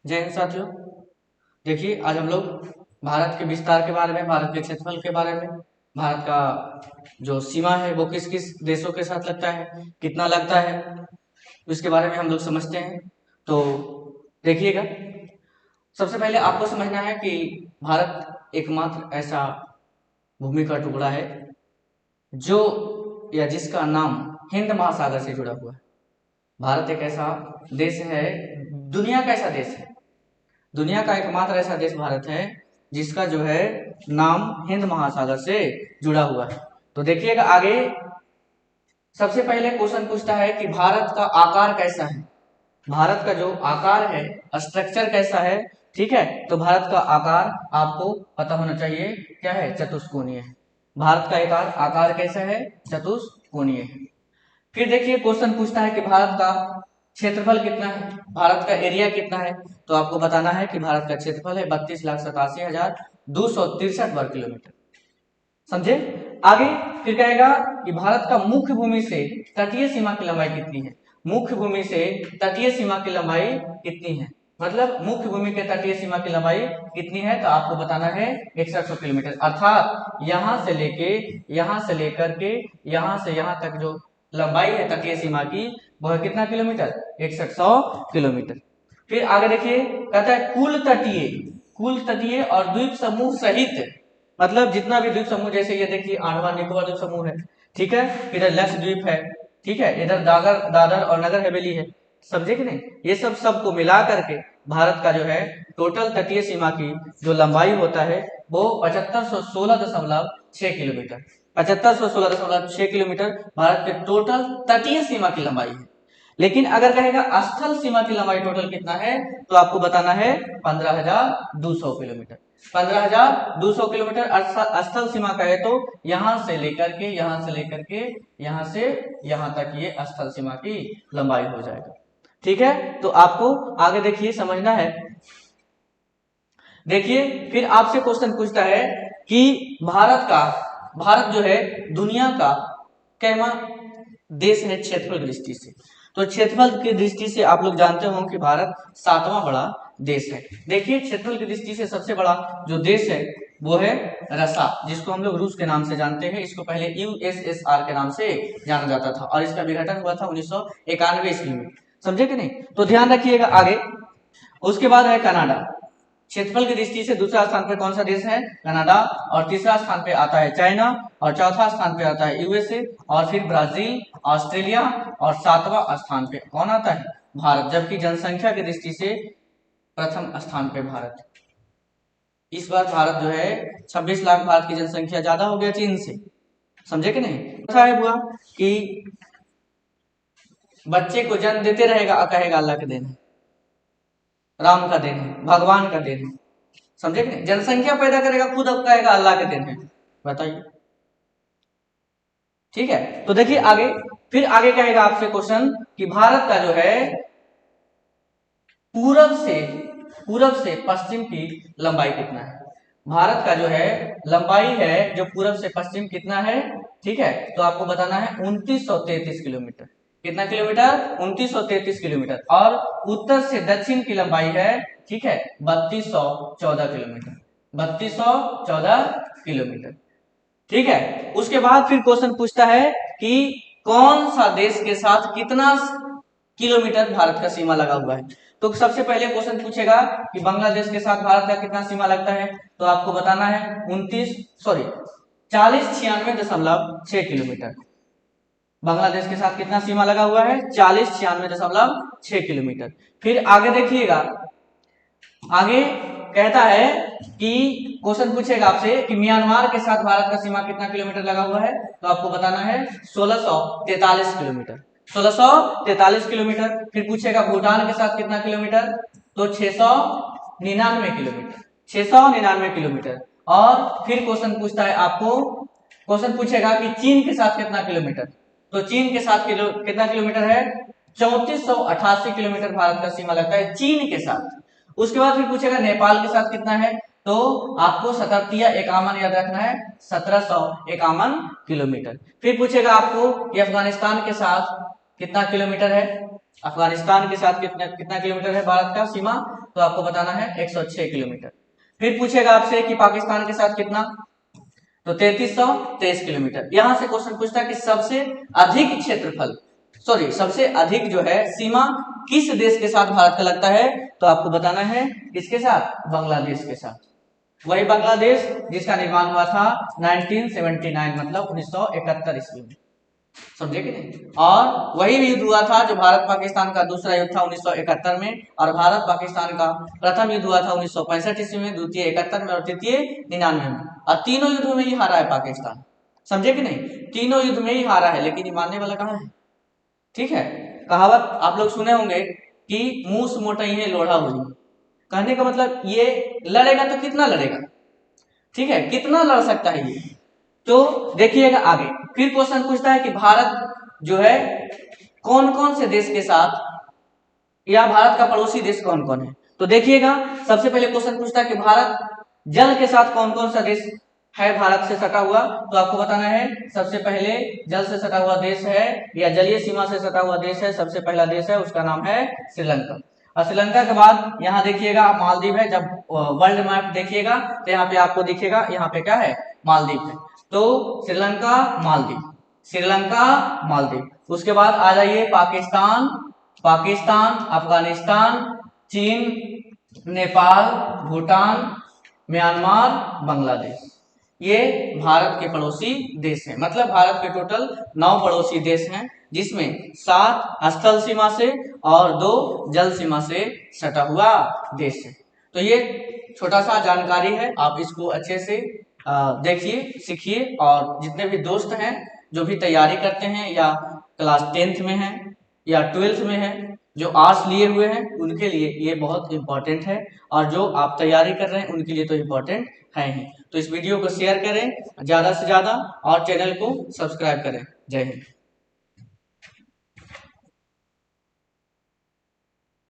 जय हिंद साथियों। देखिए आज हम लोग भारत के विस्तार के बारे में, भारत के क्षेत्रफल के बारे में, भारत का जो सीमा है वो किस किस देशों के साथ लगता है, कितना लगता है, इसके बारे में हम लोग समझते हैं। तो देखिएगा, सबसे पहले आपको समझना है कि भारत एकमात्र ऐसा भूमि का टुकड़ा है जो या जिसका नाम हिंद महासागर से जुड़ा हुआ है। भारत एक ऐसा देश है, दुनिया का ऐसा देश है, दुनिया का एकमात्र ऐसा देश भारत है जिसका जो है नाम हिंद महासागर से जुड़ा हुआ है। तो देखिएगा आगे, सबसे पहले क्वेश्चन पूछता है कि भारत का आकार कैसा है। भारत का जो आकार है, स्ट्रक्चर कैसा है, ठीक है। तो भारत का आकार आपको पता होना चाहिए, क्या है, चतुष्कोणीय है। भारत का आकार कैसा है, चतुष्कोणीय है। फिर देखिए क्वेश्चन पूछता है कि भारत का क्षेत्रफल कितना है, भारत का एरिया कितना है। तो आपको बताना है कि भारत का क्षेत्रफल है 32,87,263 वर्ग किलोमीटर। समझे। आगे फिर कहेगा कि भारत का मुख्य भूमि से तटीय सीमा की लंबाई कितनी है। मुख्य भूमि से तटीय सीमा की लंबाई कितनी है, मतलब मुख्य भूमि के तटीय सीमा की लंबाई कितनी है। तो आपको बताना है 6100 किलोमीटर, अर्थात यहां से लेकर के यहां से यहां तक जो लंबाई है तटीय सीमा की, वह कितना किलोमीटर, 6100 किलोमीटर। फिर आगे देखिए, कहता है कुल तटीय और द्वीप समूह सहित, मतलब जितना भी द्वीप समूह, जैसे ये देखिए अंडमान निकोबार द्वीप समूह है, ठीक है, इधर लक्षद्वीप है, ठीक है, इधर दादर और नगर हवेली है। समझे कि नहीं। ये सबको मिला करके भारत का जो है टोटल तटीय सीमा की जो लंबाई होता है वो 7516.6 किलोमीटर, 7516.6 किलोमीटर भारत के टोटल तटीय सीमा की लंबाई है। लेकिन अगर कहेगा स्थल सीमा की लंबाई टोटल कितना है, तो आपको बताना है 15,200 किलोमीटर। 15,200 किलोमीटर स्थल सीमा का है, तो यहां से लेकर के यहां से यहां तक ये स्थल सीमा की लंबाई हो जाएगा। ठीक है, तो आपको आगे देखिए समझना है। देखिए फिर आपसे क्वेश्चन पूछता है कि भारत जो है दुनिया का कैवा देश है क्षेत्रफल की दृष्टि से। तो क्षेत्रफल की दृष्टि से आप लोग जानते हो कि भारत 7वां बड़ा देश है। देखिए क्षेत्रफल की दृष्टि से सबसे बड़ा जो देश है वो है रसा, जिसको हम लोग रूस के नाम से जानते हैं। इसको पहले यूएसएसआर के नाम से जाना जाता था और इसका विघटन हुआ था 1991 ईस्वी में। समझे कि नहीं। तो ध्यान रखिएगा आगे। उसके बाद है कनाडा। क्षेत्रफल की दृष्टि से दूसरा स्थान पर कौन सा देश है, कनाडा। और तीसरा स्थान पे आता है चाइना, और चौथा स्थान पे आता है यूएसए, और फिर ब्राजील, ऑस्ट्रेलिया, और 7वां स्थान पे कौन आता है, भारत। जबकि जनसंख्या की दृष्टि से प्रथम स्थान पे भारत। इस बार भारत जो है 26 लाख, भारत की जनसंख्या ज्यादा हो गया चीन से। समझे कि नहीं। अच्छा है हुआ कि बच्चे को जन्म देते रहेगा, कहेगा अल्लाह के देन है, राम का देन है, भगवान का देन है। समझे कि नहीं। जनसंख्या पैदा करेगा, खुद अब कहेगा अल्लाह के देन है। बताइए, ठीक है। तो देखिए आगे, फिर आगे कहेगा आपसे क्वेश्चन कि भारत का जो है पूरब से पश्चिम की लंबाई कितना है। भारत का जो है लंबाई है जो पूरब से पश्चिम कितना है, ठीक है। तो आपको बताना है 2933 किलोमीटर। कितना किलोमीटर, 2933 किलोमीटर। और उत्तर से दक्षिण की लंबाई है, ठीक है, 3214 किलोमीटर, 3214 किलोमीटर, ठीक है। उसके बाद फिर क्वेश्चन पूछता है कि कौन सा देश के साथ कितना किलोमीटर भारत का सीमा लगा हुआ है। तो सबसे पहले क्वेश्चन पूछेगा कि बांग्लादेश के साथ भारत का कितना सीमा लगता है। तो आपको बताना है 4096.6 किलोमीटर। बांग्लादेश के साथ कितना सीमा लगा हुआ है, 4096.6 किलोमीटर। फिर आगे देखिएगा, आगे कहता है कि क्वेश्चन पूछेगा आपसे कि म्यांमार के साथ भारत का सीमा कितना किलोमीटर लगा हुआ है। तो आपको बताना है 1643 किलोमीटर, 1643 किलोमीटर। फिर पूछेगा भूटान के साथ कितना किलोमीटर, तो 699 किलोमीटर, 699 किलोमीटर। और फिर क्वेश्चन पूछता है आपको, क्वेश्चन पूछेगा कि चीन के साथ कितना किलोमीटर। तो चीन के साथ कितना किलोमीटर है, 3488 किलोमीटर भारत का सीमा लगता है चीन के साथ। उसके बाद फिर पूछेगा नेपाल के साथ कितना है। तो आपको सतर्तिया एकावन याद रखना है, 1751 किलोमीटर। फिर पूछेगा आपको कि अफगानिस्तान के साथ कितना किलोमीटर है। अफगानिस्तान के साथ कितना किलोमीटर है भारत का सीमा, तो आपको बताना है 106 किलोमीटर। फिर पूछेगा आपसे कि पाकिस्तान के साथ कितना, तो 3323 किलोमीटर। यहां से क्वेश्चन पूछता है कि सबसे अधिक क्षेत्रफल, सॉरी सबसे अधिक जो है सीमा किस देश के साथ भारत का लगता है, तो आपको बताना है किसके साथ, बांग्लादेश के साथ। वही बांग्लादेश जिसका निर्माण हुआ था 1979 मतलब 1971 ईस्वी में, समझे कि नहीं। और वही युद्ध हुआ था जो भारत पाकिस्तान का दूसरा युद्ध था 1971 में, और भारत पाकिस्तान का प्रथम युद्ध हुआ था 1965 ईस्वी में, द्वितीय 71 में और तृतीय 99 में। और तीनों युद्धों में ही हारा है पाकिस्तान, समझे कि नहीं, तीनों युद्ध में ही हारा है, लेकिन ये मानने वाला कहाँ है। ठीक है, कहावत आप लोग सुने होंगे कि मूस मोटई है लोढ़ा हुई, कहने का मतलब ये लड़ेगा तो कितना लड़ेगा, ठीक है, कितना लड़ सकता है ये। तो देखिएगा आगे फिर क्वेश्चन पूछता है कि भारत जो है कौन कौन से देश के साथ, या भारत का पड़ोसी देश कौन कौन है। तो देखिएगा सबसे पहले क्वेश्चन पूछता है कि भारत जल के साथ कौन कौन सा देश है भारत से सटा हुआ, तो आपको बताना है सबसे पहले जल से सटा हुआ देश है या जलीय सीमा से सटा हुआ देश है, सबसे पहला देश है उसका नाम है श्रीलंका। और श्रीलंका के बाद यहाँ देखिएगा मालदीव है। जब वर्ल्ड मैप देखिएगा तो यहाँ पे आपको दिखेगा, यहाँ पे क्या है, मालदीव है। तो श्रीलंका मालदीव, श्रीलंका मालदीव। उसके बाद आ जाइए पाकिस्तान, पाकिस्तान, अफगानिस्तान, चीन, नेपाल, भूटान, म्यांमार, बांग्लादेश, ये भारत के पड़ोसी देश हैं। मतलब भारत के टोटल 9 पड़ोसी देश हैं, जिसमें 7 स्थल सीमा से और 2 जल सीमा से सटा हुआ देश है। तो ये छोटा सा जानकारी है, आप इसको अच्छे से देखिए, सीखिए। और जितने भी दोस्त हैं जो भी तैयारी करते हैं या क्लास 10th में हैं या 12th में हैं, जो आर्ट्स लिए हुए हैं उनके लिए ये बहुत इंपॉर्टेंट है, और जो आप तैयारी कर रहे हैं उनके लिए तो इम्पोर्टेंट है ही। तो इस वीडियो को शेयर करें ज़्यादा से ज़्यादा और चैनल को सब्सक्राइब करें। जय हिंद।